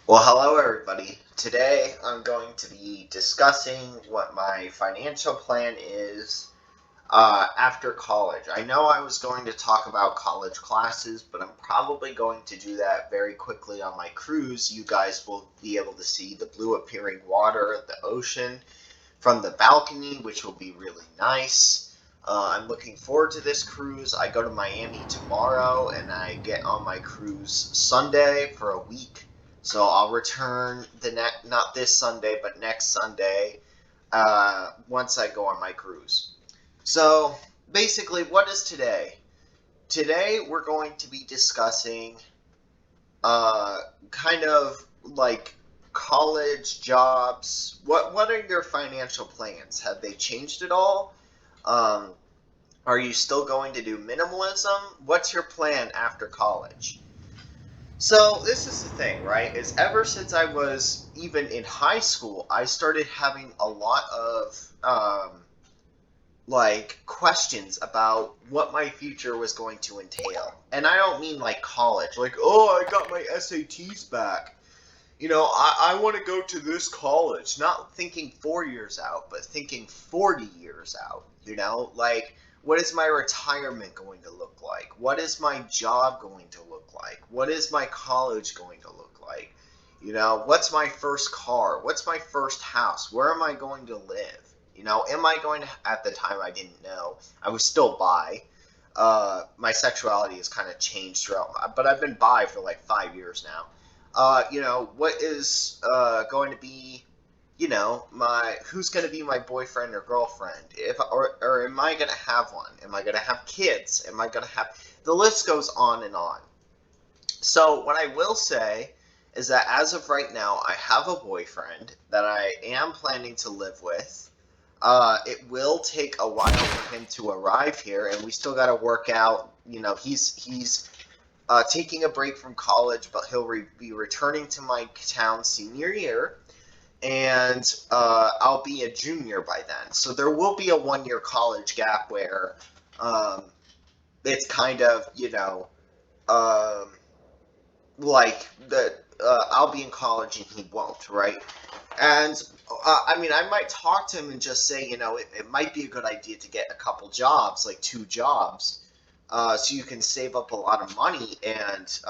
Well, hello everybody. Today I'm going to be discussing what my financial plan is after college. I know I was going to talk about college classes, but I'm probably going to do that very quickly on my cruise. You guys will be able to see the blue appearing water of the ocean from the balcony, which will be really nice. I'm looking forward to this cruise. I go to Miami tomorrow and I get on my cruise Sunday for a week. So I'll return not this Sunday, but next Sunday once I go on my cruise. So basically, what is today? Today we're going to be discussing uh, kind of like college jobs. What are your financial plans? Have they changed at all? Um, are you still going to do minimalism? What's your plan after college? So this is the thing, right? Is ever since I was even in high school, I started having a lot of like questions about what my future was going to entail. And I don't mean like college, like, oh, I got my SATs back. I want to go to this college. Not thinking 4 years out, but thinking 40 years out. Like, what is my retirement going to look like? What is my job going to look like? What is my college going to look like? What's my first car? What's my first house? Where am I going to live? Am I going to, at the time I didn't know, I was still bi. My sexuality has kind of changed throughout, but I've been bi for like 5 years now. What is going to be, my who's going to be my boyfriend or girlfriend? Or am I going to have one? Am I going to have kids? Am I going to have the list goes on and on. So what I will say is that as of right now, I have a boyfriend that I am planning to live with. It will take a while for him to arrive here, and we still got to work out. He's taking a break from college, but he'll be returning to my town senior year, and I'll be a junior by then. So there will be a 1 year college gap where um, it's kind of, um, like that. I'll be in college and he won't, right? And I mean, I might talk to him and just say, it might be a good idea to get a couple jobs, like 2 jobs, so you can save up a lot of money. And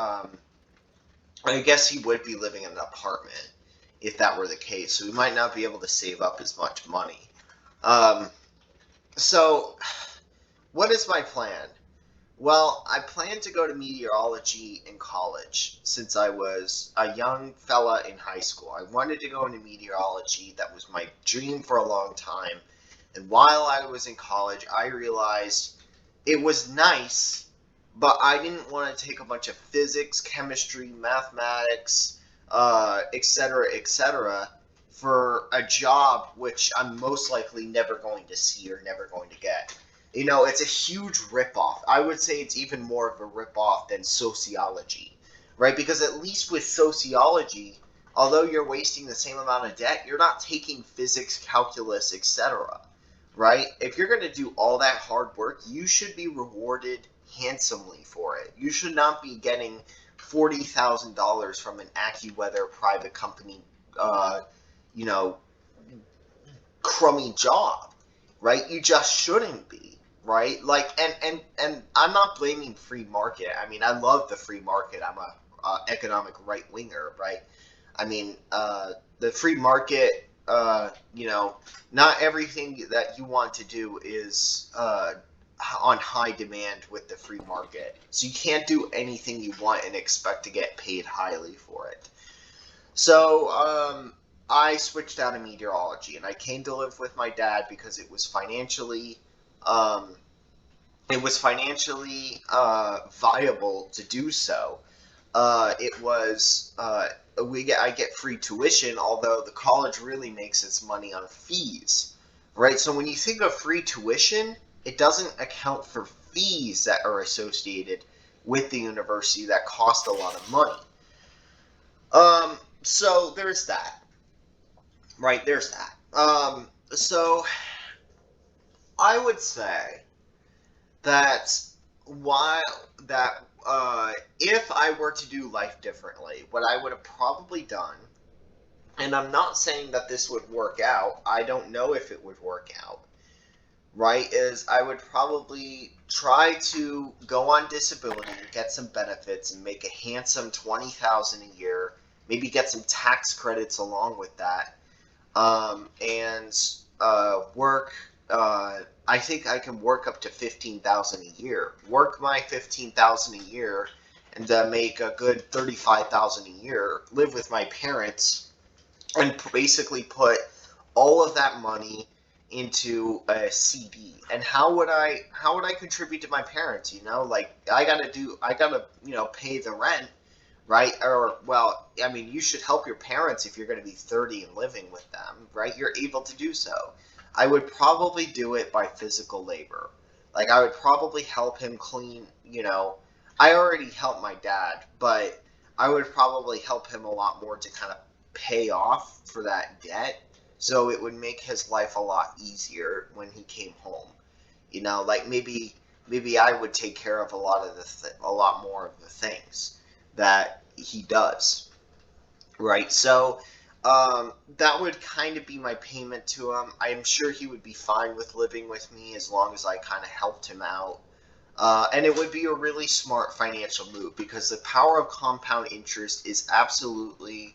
I guess he would be living in an apartment if that were the case. So he might not be able to save up as much money. Um, so, what is my plan? Well, I plan to go to meteorology in college since I was a young fella in high school. I wanted to go into meteorology. That was my dream for a long time. And while I was in college, I realized it was nice, but I didn't want to take a bunch of physics, chemistry, mathematics, etc., for a job which I'm most likely never going to see or never going to get. It's a huge ripoff. I would say it's even more of a ripoff than sociology, right? Because at least with sociology, although you're wasting the same amount of debt, you're not taking physics, calculus, etc., right? If you're going to do all that hard work, you should be rewarded handsomely for it. You should not be getting $40,000 from an AccuWeather private company, uh, you know, crummy job, right? You just shouldn't be, right? Like, and I'm not blaming free market. I mean, I love the free market. I'm a economic right winger, right? I mean, the free market. Not everything that you want to do is on high demand with the free market. So you can't do anything you want and expect to get paid highly for it. So I switched out of meteorology and I came to live with my dad because um, it was financially viable to do so. It was I get free tuition, although the college really makes its money on fees, right? So when you think of free tuition, it doesn't account for fees that are associated with the university that cost a lot of money. So there's that, right? There's that. So I would say that while that if I were to do life differently, what I would have probably done, and I'm not saying that this would work out, I don't know if it would work out, right, is I would probably try to go on disability, get some benefits, and make a handsome 20,000 a year, maybe get some tax credits along with that, and work. I think I can work up to 15,000 a year. Work my 15,000 a year, and make a good 35,000 a year. Live with my parents, and basically put all of that money into a CD. And how would I contribute to my parents? Like I gotta pay the rent, right? Or, well, I mean, you should help your parents if you're going to be 30 and living with them, right? You're able to do so. I would probably do it by physical labor. Like, I would probably help him clean, I already helped my dad, but I would probably help him a lot more to kind of pay off for that debt. So it would make his life a lot easier when he came home. Like maybe I would take care of a lot more of the things that he does, right? So that would kind of be my payment to him. I'm sure he would be fine with living with me as long as I kind of helped him out. And it would be a really smart financial move because the power of compound interest is absolutely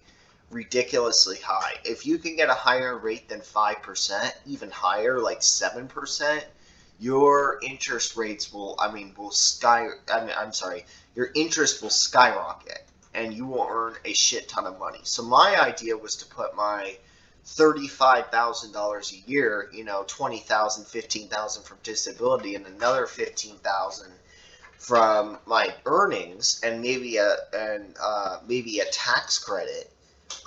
ridiculously high. If you can get a higher rate than 5%, even higher, like 7%, your interest rates I'm sorry, your interest will skyrocket and you will earn a shit ton of money. So my idea was to put my $35,000 a year, 20,000, 15,000 from disability and another 15,000 from my earnings and maybe a tax credit,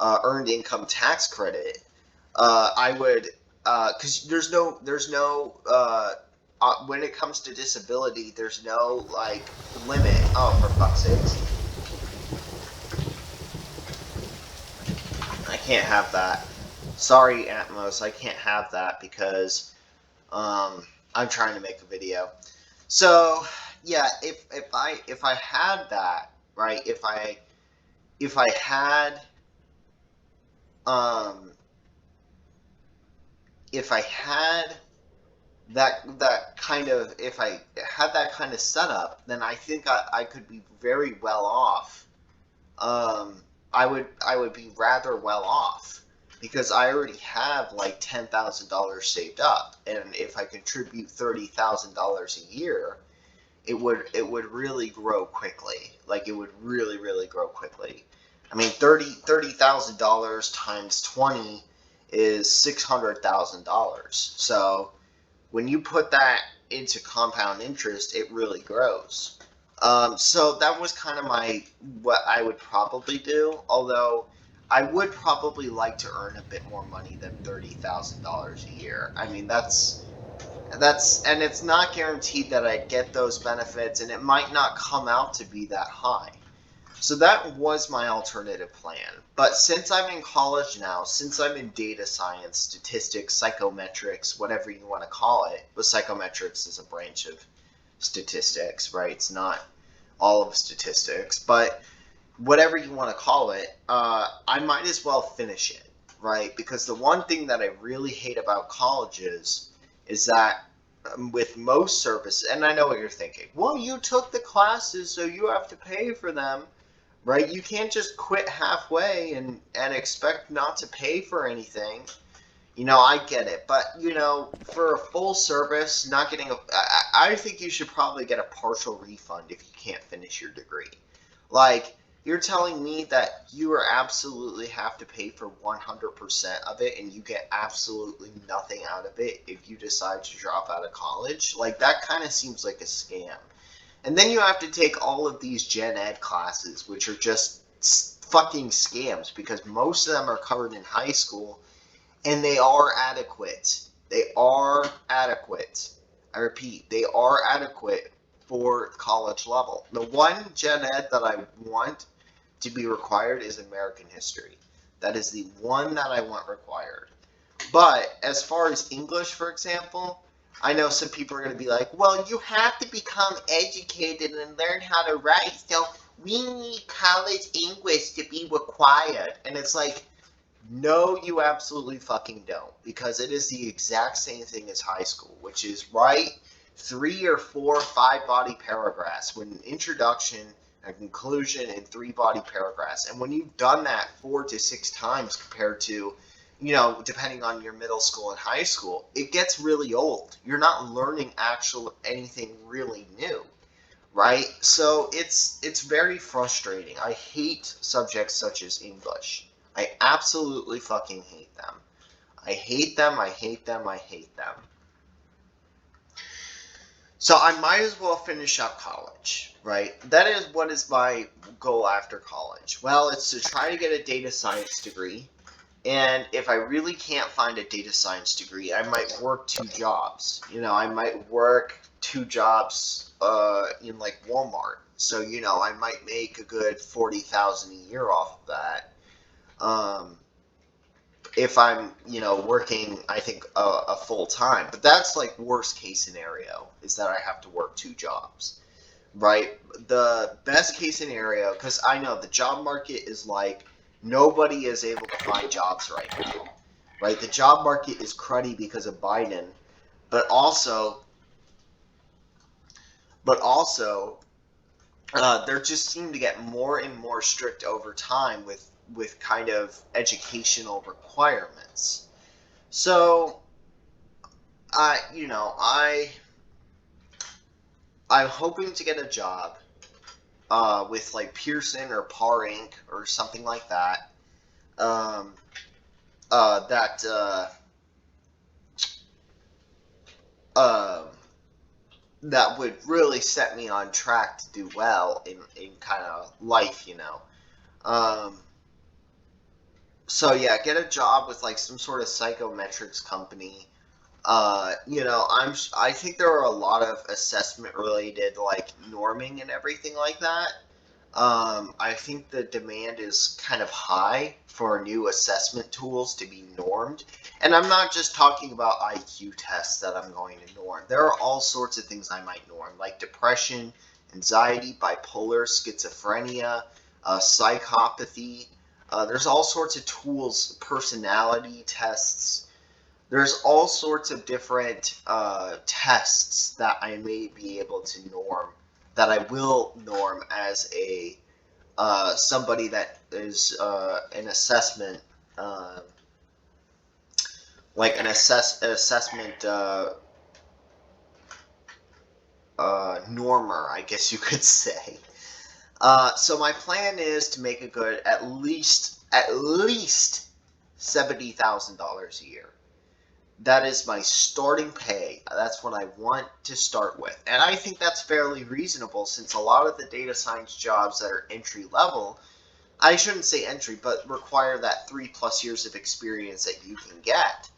earned income tax credit. I would, because when it comes to disability, there's no like limit. Oh, for fuck's sakes! I can't have that. Sorry, Atmos, I can't have that because I'm trying to make a video. So yeah, if I had that, right, if I had um if I had that kind of if I had that kind of setup, then I think I could be very well off. Um, I would be rather well off because I already have like $10,000 saved up, and if I contribute $30,000 a year, it would really grow quickly. Like it would really grow quickly. I mean, $30,000 times 20 is $600,000. So when you put that into compound interest, it really grows. So that was kind of what I would probably do. Although I would probably like to earn a bit more money than $30,000 a year. I mean, and it's not guaranteed that I get those benefits, and it might not come out to be that high. So that was my alternative plan. But since I'm in college now, since I'm in data science, statistics, psychometrics, whatever you want to call it, but psychometrics is a branch of statistics, right? It's not all of statistics, but whatever you want to call it, I might as well finish it, right? Because the one thing that I really hate about colleges is that with most services, and I know what you're thinking, well, you took the classes, so you have to pay for them, right? You can't just quit halfway and expect not to pay for anything. I get it, but for a full service, not getting I think you should probably get a partial refund if you can't finish your degree. Like, you're telling me that you are absolutely have to pay for 100% of it and you get absolutely nothing out of it if you decide to drop out of college? Like, that kind of seems like a scam. And then you have to take all of these gen ed classes, which are just fucking scams because most of them are covered in high school and they are adequate. They are adequate. I repeat, they are adequate for college level. The one gen ed that I want to be required is American history. That is the one that I want required. But as far as English, for example, I know some people are going to be like, well, you have to become educated and learn how to write, so we need college English to be required. And it's like, no, you absolutely fucking don't, because it is the exact same thing as high school, which is write 3 or 4, 5 body paragraphs with an introduction, a conclusion, and 3 body paragraphs. And when you've done that 4 to 6 times compared to, depending on your middle school and high school, it gets really old. You're not learning actual anything really new, right? So it's very frustrating. I hate subjects such as English. I absolutely fucking hate them. I hate them, I hate them, I hate them. So I might as well finish up college, right? That is what is my goal after college. Well, it's to try to get a data science degree. And if I really can't find a data science degree, I might work 2 jobs. I might work 2 jobs in like Walmart. So, I might make a good 40,000 a year off of that. If I'm, working, I think a full time. But that's like worst case scenario is that I have to work 2 jobs, right? The best case scenario, because I know the job market is like nobody is able to find jobs right now, right? The job market is cruddy because of Biden, but also, but also, they're just seem to get more and more strict over time with kind of educational requirements. So, I'm hoping to get a job with like Pearson or Par Inc. or something like that. Um, that um, that would really set me on track to do well in kind of life. Um, so yeah, get a job with like some sort of psychometrics company. I think there are a lot of assessment related like norming and everything like that. I think the demand is kind of high for new assessment tools to be normed. And I'm not just talking about IQ tests that I'm going to norm. There are all sorts of things I might norm, like depression, anxiety, bipolar, schizophrenia, psychopathy. There's all sorts of tools, personality tests. There's all sorts of different tests that I may be able to norm, that I will norm as a somebody that is an assessment, uh, like an assessment normer, I guess you could say. So my plan is to make a good at least $70,000 a year. That is my starting pay. That's what I want to start with. And I think that's fairly reasonable since a lot of the data science jobs that are entry level, I shouldn't say entry, but require that 3+ years of experience that you can get.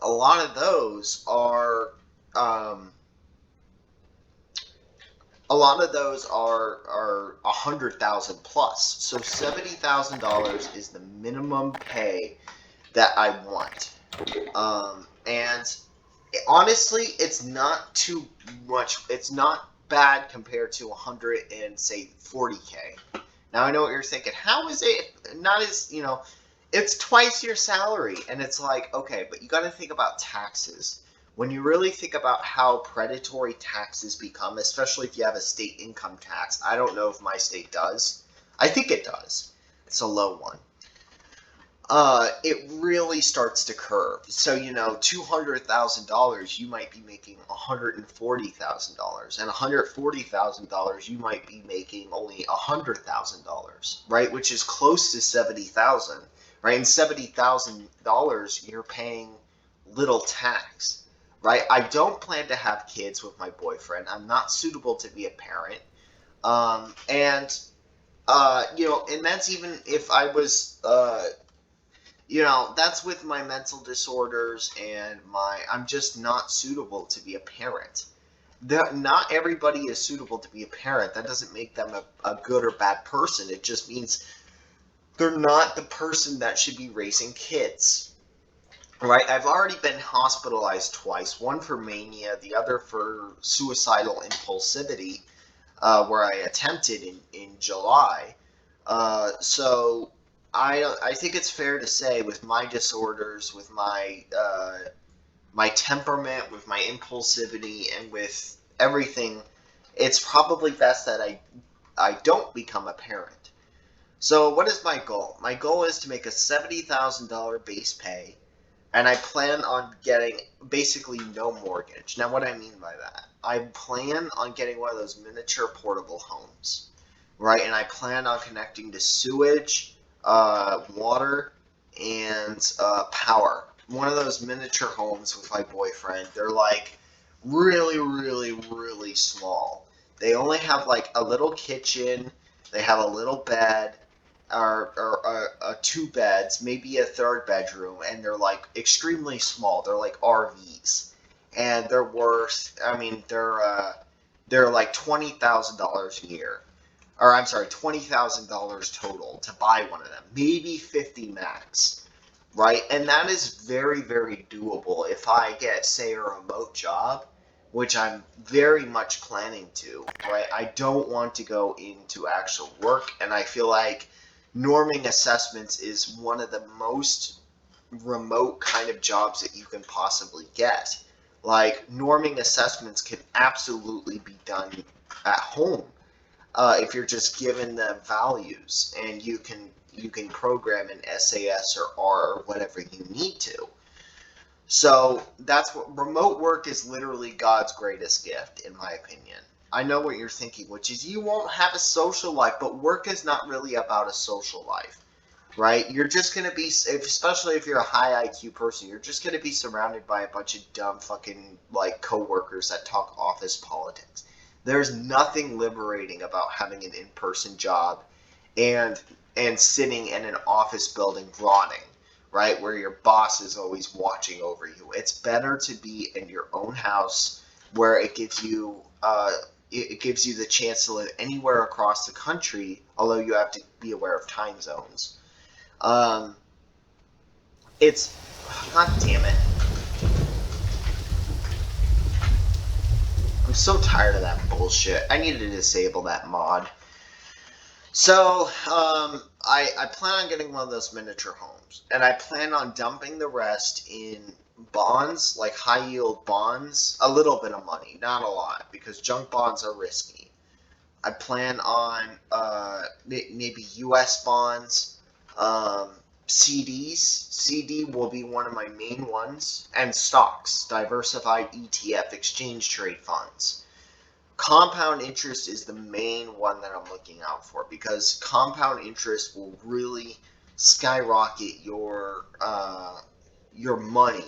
A lot of those um, are 100,000 plus. So $70,000 is the minimum pay that I want. And honestly, it's not too much. It's not bad compared to 100 and say 40K. Now I know what you're thinking. How is it not as It's twice your salary, and it's like okay, but you got to think about taxes. When you really think about how predatory taxes become, especially if you have a state income tax, I don't know if my state does. I think it does. It's a low one. It really starts to curve. So, $200,000, you might be making $140,000, and $140,000, you might be making only $100,000, right? Which is close to 70,000, right? And $70,000, you're paying little tax, right? I don't plan to have kids with my boyfriend. I'm not suitable to be a parent, and and that's even if I was that's with my mental disorders and I'm just not suitable to be a parent. Not everybody is suitable to be a parent. That doesn't make them a good or bad person. It just means they're not the person that should be raising kids. right? I've already been hospitalized twice, one for mania, the other for suicidal impulsivity, where I attempted in July. So I think it's fair to say with my disorders, with my temperament, with my impulsivity, and with everything, it's probably best that I don't become a parent. So what is my goal? My goal is to make a $70,000 base pay, and I plan on getting basically no mortgage. Now, what I mean by that, I plan on getting one of those miniature portable homes, right? And I plan on connecting to sewage, water, and power. One of those miniature homes with my boyfriend. They're like really, really, really small. They only have like a little kitchen. They have a little bed, or two beds, maybe a third bedroom, and they're like extremely small. They're like RVs, and they're worth. I mean, they're like $20,000 a year, or I'm sorry, $20,000 total to buy one of them, maybe 50 max, right? And that is very, very doable if I get, say, a remote job, which I'm very much planning to, right? I don't want to go into actual work, and I feel like norming assessments is one of the most remote kind of jobs that you can possibly get. Like, norming assessments can absolutely be done at home, if you're just given the values, and you can program in SAS or R or whatever you need to. So that's what remote work is, literally God's greatest gift, in my opinion. I know what you're thinking, which is you won't have a social life, but work is not really about a social life, right? You're just going to be, especially if you're a high IQ person, you're just going to be surrounded by a bunch of dumb fucking like coworkers that talk office politics. There's nothing liberating about having an in-person job and sitting in an office building rotting, right, where your boss is always watching over you. It's better to be in your own house, where it gives you the chance to live anywhere across the country, although you have to be aware of time zones. Um, it's God damn it. I'm so tired of that bullshit. I need to disable that mod. So, I plan on getting one of those miniature homes, and I plan on dumping the rest in bonds, like high yield bonds, a little bit of money, not a lot, because junk bonds are risky. I plan on maybe U.S. bonds, CDs. CD will be one of my main ones, and stocks, diversified ETF, exchange trade funds. Compound interest is the main one that I'm looking out for, because compound interest will really skyrocket your money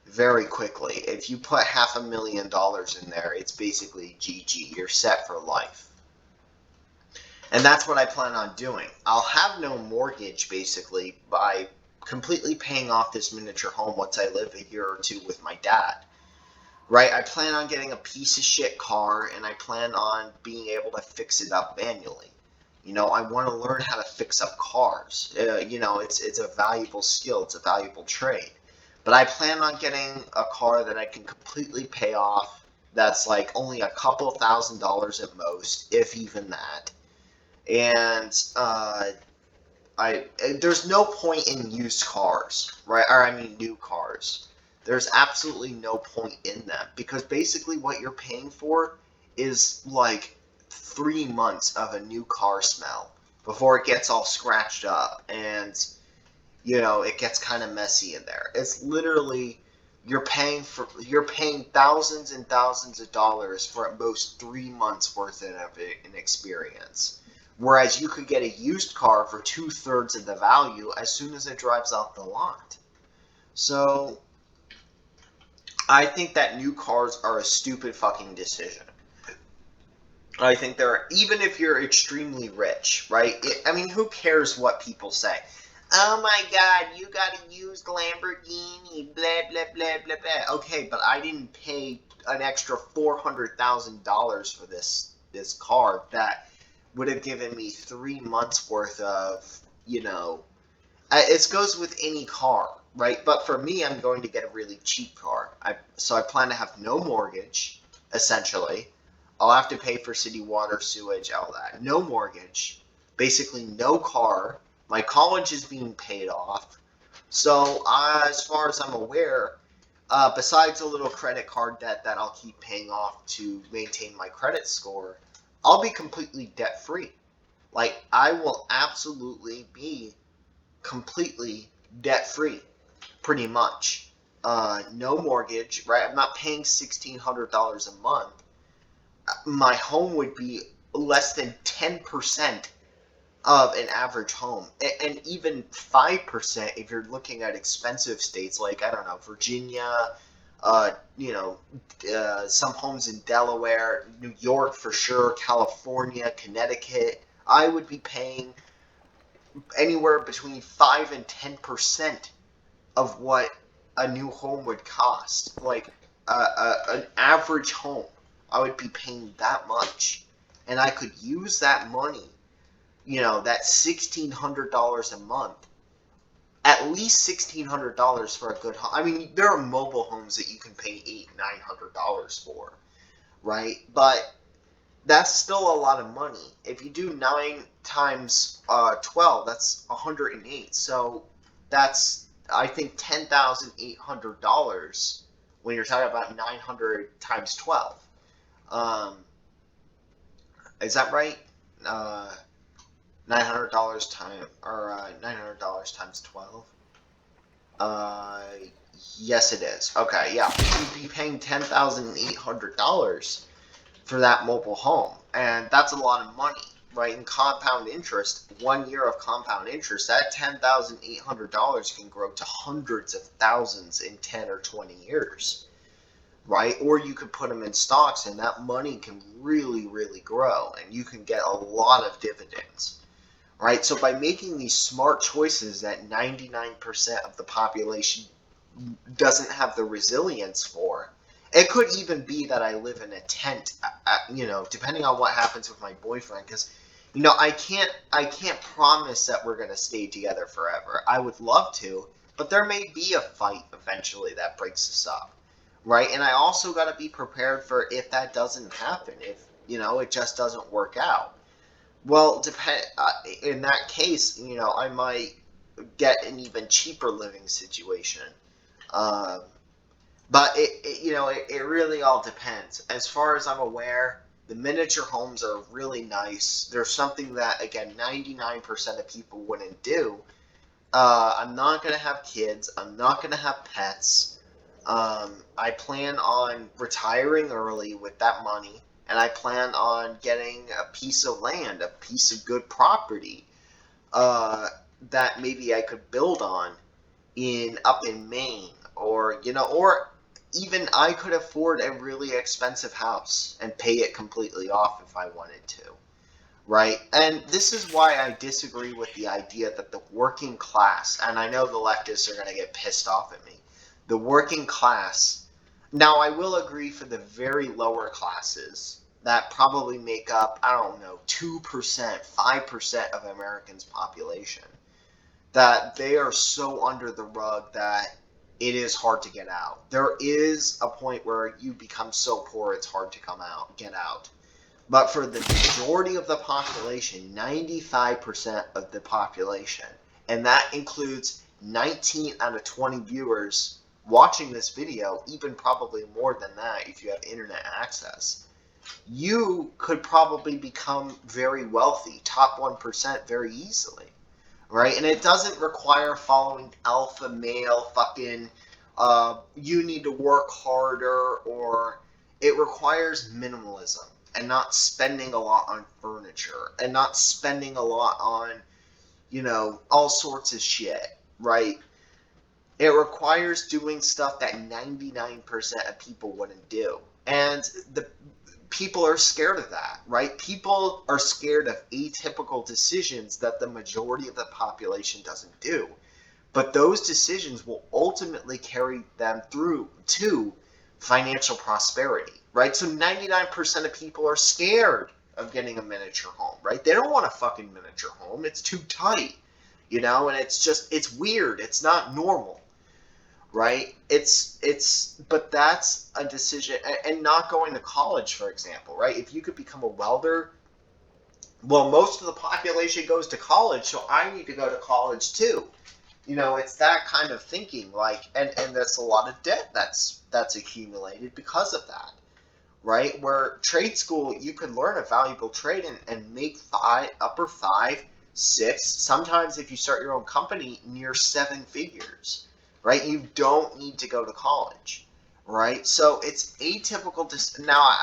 very quickly. If you put $500,000 in there, it's basically GG. You're set for life. And that's what I plan on doing. I'll have no mortgage, basically, by completely paying off this miniature home once I live a year or two with my dad. Right? I plan on getting a piece of shit car, and I plan on being able to fix it up manually. I want to learn how to fix up cars. It's a valuable skill. It's a valuable trade. But I plan on getting a car that I can completely pay off. That's like only a couple $1,000s at most, if even that. And there's no point in used cars, right? Or I mean new cars. There's absolutely no point in them, because basically what you're paying for is like 3 months of a new car smell before it gets all scratched up, and it gets kind of messy in there. It's literally you're paying thousands and thousands of dollars for at most 3 months worth of an experience. Whereas you could get a used car for 2/3 of the value as soon as it drives off the lot. So I think that new cars are a stupid fucking decision. I think even if you're extremely rich, right? I mean, who cares what people say? Oh my God, you got a used Lamborghini, blah blah blah blah blah. Okay, but I didn't pay an extra $400,000 for this car that would have given me 3 months worth of. It goes with any car. right? But for me, I'm going to get a really cheap car. So I plan to have no mortgage, essentially. I'll have to pay for city water, sewage, all that. No mortgage, basically no car. My college is being paid off. So as far as I'm aware, besides a little credit card debt that I'll keep paying off to maintain my credit score, I'll be completely debt free. Like, I will absolutely be completely debt free, pretty much. No mortgage, right? I'm not paying $1,600 a month. My home would be less than 10% of an average home, and even 5% if you're looking at expensive states like, I don't know, Virginia, some homes in Delaware, New York for sure, California, Connecticut. I would be paying anywhere between 5 and 10% of what a new home would cost. Like an average home, I would be paying that much, and I could use that money, that $1,600 a month, at least $1,600 for a good home. I mean, there are mobile homes that you can pay $800-900 for, right? But that's still a lot of money. If you do 9 times 12, that's 108. So that's, I think, $10,800 when you're talking about 900 times 12. Um, is that right? $900 $900 times 12. Uh, yes, it is. Okay, yeah, you'd be paying $10,800 for that mobile home, and that's a lot of money, right? In compound interest, 1 year of compound interest, that $10,800 can grow to hundreds of thousands in 10 or 20 years, right? Or you could put them in stocks, and that money can really, really grow, and you can get a lot of dividends, right? So by making these smart choices that 99% of the population doesn't have the resilience for, it could even be that I live in a tent, depending on what happens with my boyfriend, because I can't promise that we're gonna stay together forever. I would love to, but there may be a fight eventually that breaks us up, right? And I also got to be prepared for if that doesn't happen, if it just doesn't work out. Well, in that case, I might get an even cheaper living situation. Um, but it really all depends. As far as I'm aware, the miniature homes are really nice. They're something that, again, 99% of people wouldn't do. I'm not going to have kids. I'm not going to have pets. I plan on retiring early with that money, and I plan on getting a piece of land, a piece of good property, uh, that maybe I could build on up in Maine, or even I could afford a really expensive house and pay it completely off if I wanted to, right? And this is why I disagree with the idea that the working class, and I know the leftists are going to get pissed off at me, the working class. Now, I will agree for the very lower classes that probably make up, I don't know, 2%, 5% of Americans' population, that they are so under the rug that it is hard to get out. There is a point where you become so poor it's hard to get out. But for the majority of the population, 95% of the population, and that includes 19 out of 20 viewers watching this video, even probably more than that if you have internet access, you could probably become very wealthy, top 1% very easily, right? And it doesn't require following alpha male fucking, you need to work harder, or it requires minimalism and not spending a lot on furniture and not spending a lot on, all sorts of shit, right? It requires doing stuff that 99% of people wouldn't do. And the people are scared of that, right? People are scared of atypical decisions that the majority of the population doesn't do. But those decisions will ultimately carry them through to financial prosperity, right? So 99% of people are scared of getting a miniature home, right? They don't want a fucking miniature home. It's too tight, and it's weird. It's not normal. right? But that's a decision, and not going to college, for example, right? If you could become a welder, well, most of the population goes to college, so I need to go to college too. It's that kind of thinking, like, and there's a lot of debt that's accumulated because of that, right? Where trade school, you can learn a valuable trade and make upper five, six, sometimes if you start your own company, near seven figures, right? You don't need to go to college, right? So it's atypical to now.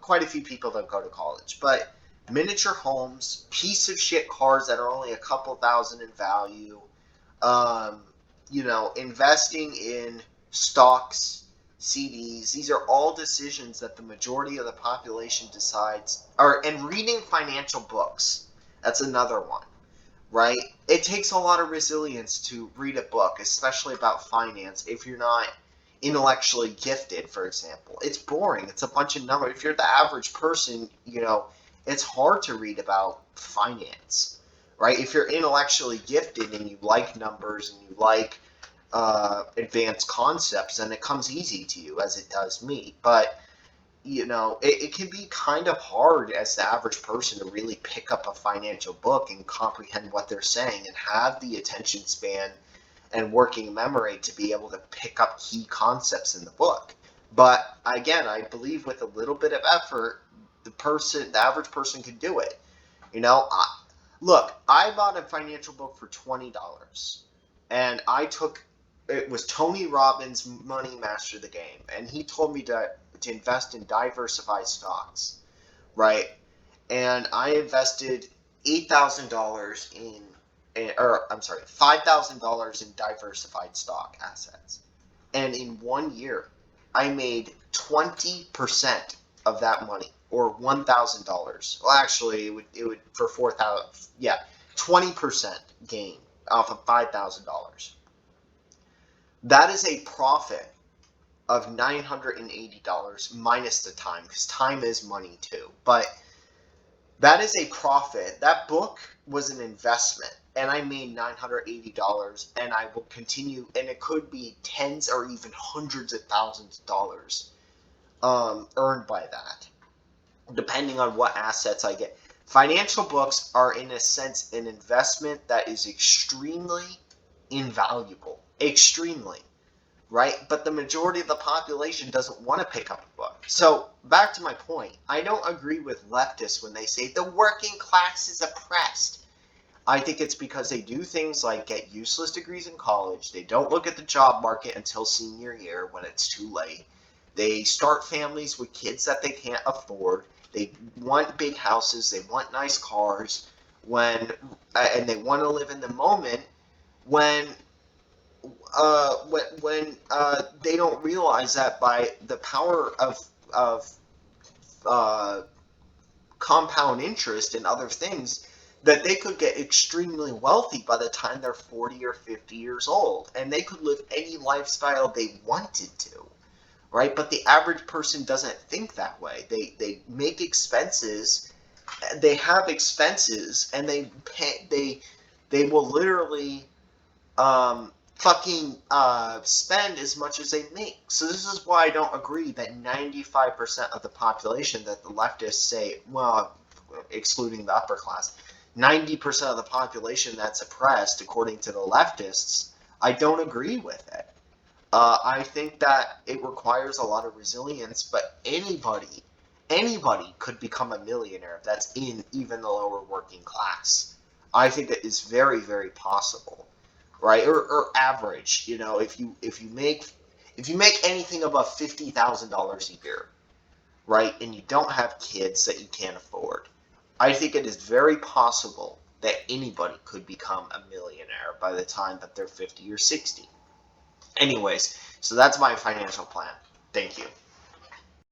Quite a few people don't go to college, but miniature homes, piece of shit cars that are only a couple thousand in value, um, investing in stocks, CDs. These are all decisions that the majority of the population decides. And reading financial books. That's another one, right? It takes a lot of resilience to read a book, especially about finance. If you're not intellectually gifted, for example, it's boring. It's a bunch of numbers. If you're the average person, it's hard to read about finance, right? If you're intellectually gifted and you like numbers and you like advanced concepts, then it comes easy to you, as it does me. But it can be kind of hard as the average person to really pick up a financial book and comprehend what they're saying and have the attention span and working memory to be able to pick up key concepts in the book. But again, I believe with a little bit of effort, the average person can do it. Look, I bought a financial book for $20, and it was Tony Robbins' Money Master the Game, and he told me to invest in diversified stocks, right? And I invested $8,000 $5,000 in diversified stock assets, and in 1 year, I made 20% of that money, or $1,000. Well, actually, it would for 4,000. Yeah, 20% gain off of $5,000. That is a profit of $980 minus the time, because time is money too. But that is a profit. That book was an investment, and I made $980, and I will continue, and it could be tens or even hundreds of thousands of dollars earned by that, depending on what assets I get. Financial books are, in a sense, an investment that is extremely invaluable. Extremely. Right? But the majority of the population doesn't want to pick up a book. So, back to my point, I don't agree with leftists when they say the working class is oppressed. I think it's because they do things like get useless degrees in college. They don't look at the job market until senior year when it's too late. They start families with kids that they can't afford. They want big houses. They want nice cars. And they want to live in the moment when they don't realize that by the power of compound interest and other things, that they could get extremely wealthy by the time they're 40 or 50 years old, and they could live any lifestyle they wanted to, right? But the average person doesn't think that way. They make expenses, they have expenses, and they will literally fucking spend as much as they make. So this is why I don't agree that 95% of the population that the leftists say, well, excluding the upper class, 90% of the population that's oppressed, according to the leftists, I don't agree with it. I think that it requires a lot of resilience, but anybody could become a millionaire that's in even the lower working class. I think it is very, very possible, right? Or average. If you make anything above $50,000 a year, right, and you don't have kids that you can't afford, I think it is very possible that anybody could become a millionaire by the time that they're 50 or 60. Anyways, so that's my financial plan. Thank you.